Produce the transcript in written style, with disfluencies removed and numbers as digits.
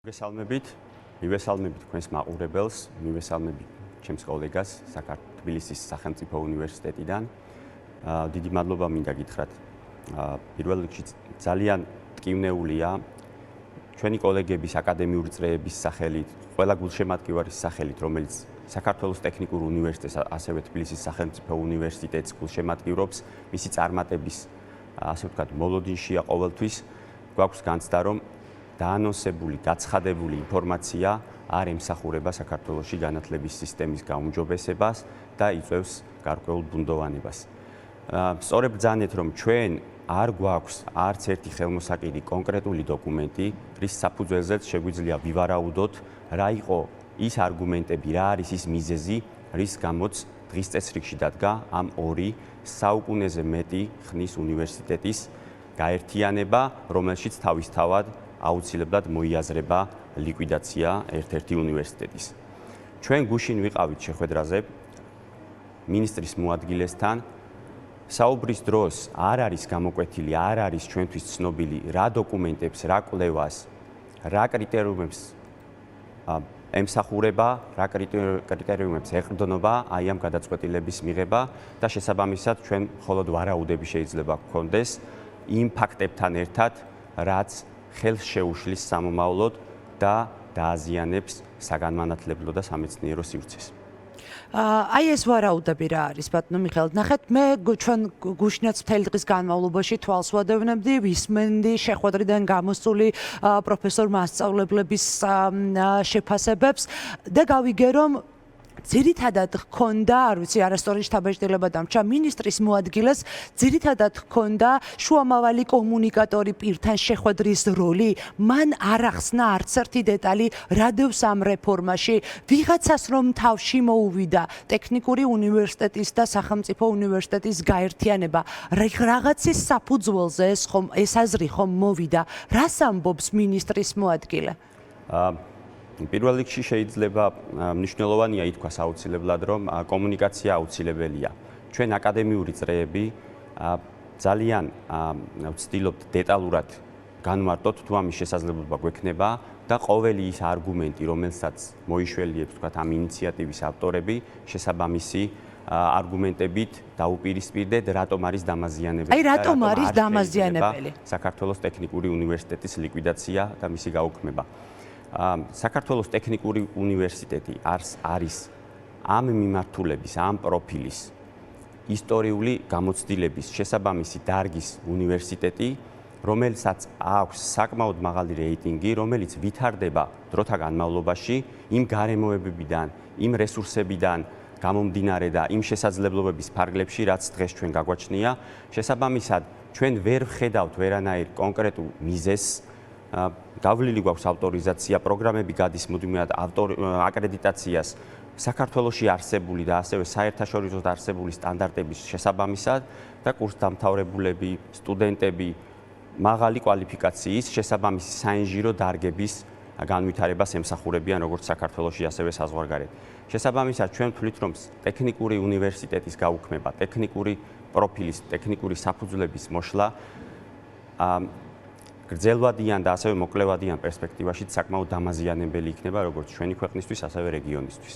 მივესალმებით თქვენს მაყურებელს, მივესალმებით ჩემს კოლეგას საქართველოს სახელმწიფო უნივერსიტეტიდან. დიდი მადლობა მინდა გითხრათ. პირველ რიგში ძალიან ტკივნეულია ჩვენი კოლეგების აკადემიური წრეების სახელით, ყველა გულშემატკივარის სახელით, რომელიც საქართველოს ტექნიკურ უნივერსიტეტს, ასევე თბილისის სახელმწიფო უნივერსიტეტს გულშემატკივრობს, მისი წარმატების, ასე ვთქვათ, მოლოდინშია ყოველთვის. გვაქვს განცდა, რომ დაანონსებული, გაცხადებული ინფორმაცია არ ემსახურება საქართველოში განათლების სისტემის გაუმჯობესებას და იწვევს გარკვეულ ბუნდოვანებას. სწორედ ბრძანეთ, რომ ჩვენ არ გვაქვს არც ერთი ხელმოსაკიდი კონკრეტული დოკუმენტი, რის საფუძველზეც შეგვიძლია ვივარაუდოთ, რა იყო ის არგუმენტები, რა არის ის მიზეზი, რის გამოც დღის წესრიგში დადგა ამ ორი საუკუნეზე მეტი ხნის უნივერსიტეტის გაერთიანება, რომელშიც თავისთავად აუცილებლად მოიაზრება ლიკვიდაცია ერთ-ერთი უნივერსიტეტის. ჩვენ გუშინ ვიყავით შეხვედრაზე მინისტრის მოადგილესთან. საუბრის დროს არ არის გამოკვეთილი, არ არის ჩვენთვის ცნობილი, რა დოკუმენტებს, რა კვლევას, რა კრიტერიუმებს ემსახურება, რა კრიტერიუმებს ეყრდნობა აი ამ გადაწყვეტილების მიღება და შესაბამისად ჩვენ მხოლოდ ვარაუდები შეიძლება გვქონდეს იმ ფაქტებთან ერთად, რაც ხელს შეუშლის სამომავლოდ და დააზიანებს საგანმანათლებლო და სამეცნიერო სივრცეს. აი ეს ვარაუდები რა არის, ბატონო მიხეილ, ნახეთ, მე ჩვენ გუშინაც მთელი დღის განმავლობაში თვალს ვადევნებდი, ვისმენდი შეხვედრიდან გამოსული პროფესორ მასწავლებლების შეფასებებს და გავიგე, რომ ძირითადად ჰქონდა, არ ვიცი, არასწორი შთაბეჭდილება დამჭა მინისტრის მოადგილეს, ძირითადად ჰქონდა შუამავალი კომუნიკატორი პირთან შეხვედრის როლი, მან არ ახსნა არც ერთი დეტალი რა დევს ამ რეფორმაში, ვიღაცას რომ თავში მოუვიდა ტექნიკური უნივერსიტეტის და სახელმწიფო უნივერსიტეტის გაერთიანება, რაღაცის საფუძველზე ეს აზრი ხომ მოვიდა, რას ამბობს მინისტრის მოადგილე? პირველ რიგში შეიძლება მნიშვნელოვანია ითქვას აუცილებლად, რომ კომუნიკაცია აუცილებელია. ჩვენ აკადემიური წრეები ძალიან ვცდილობთ დეტალურად განვარტოთ, თუ ამის შესაძლებლობა გვექნება და ყოველი ის არგუმენტი, რომელსაც მოიშველიებს, თქვათ, ამ ინიციატივის ავტორები, შესაბამისი არგუმენტებით დაუპირისპირდეთ, რატომ არის დამაზიანებელი. აი, რატომ არის დამაზიანებელი? საქართველოს ტექნიკური უნივერსიტეტის ლიკვიდაცია და მისი გაუქმება. საქართველოს ტექნიკური უნივერსიტეტი არის ამ მიმართულების, ამ პროფილის ისტორიული გამოცდილების შესაბამისი დარგის უნივერსიტეტი, რომელსაც აქვს საკმაოდ მაღალი რეიტინგი, რომელიც ვითარდება დროთა განმავლობაში იმ გარემოებებიდან, იმ რესურსებიდან გამომდინარე და იმ შესაძლებლობების ფარგლებში, რაც დღეს ჩვენ გაგვაჩნია. შესაბამისად, ჩვენ ვერ ვხედავთ ვერანაირ კონკრეტულ მიზეზს. გავლილი გვაქვს ავტორიზაცია, პროგრამები გადის მუდმივად აკრედიტაციას საქართველოში არსებული და ასევე საერთაშორისოდ არსებული სტანდარტების შესაბამისად და კურსდამთავრებულები, სტუდენტები მაღალი კვალიფიკაციის შესაბამისი საინჟინრო დარგების განვითარებას ემსახურებიან როგორც საქართველოში, ასევე საზღვარგარეთ. შესაბამისად, ჩვენ ვთვლით, რომ ტექნიკური უნივერსიტეტის გაუქმება, ტექნიკური პროფილის, ტექნიკური საფუძვლების მოშლა გრძელვადიან და ასევე მოკლევადიან პერსპექტივაში საკმაოდ დამაზიანებელი იქნება როგორც ჩვენი ქვეყნისთვის, ასევე რეგიონისთვის.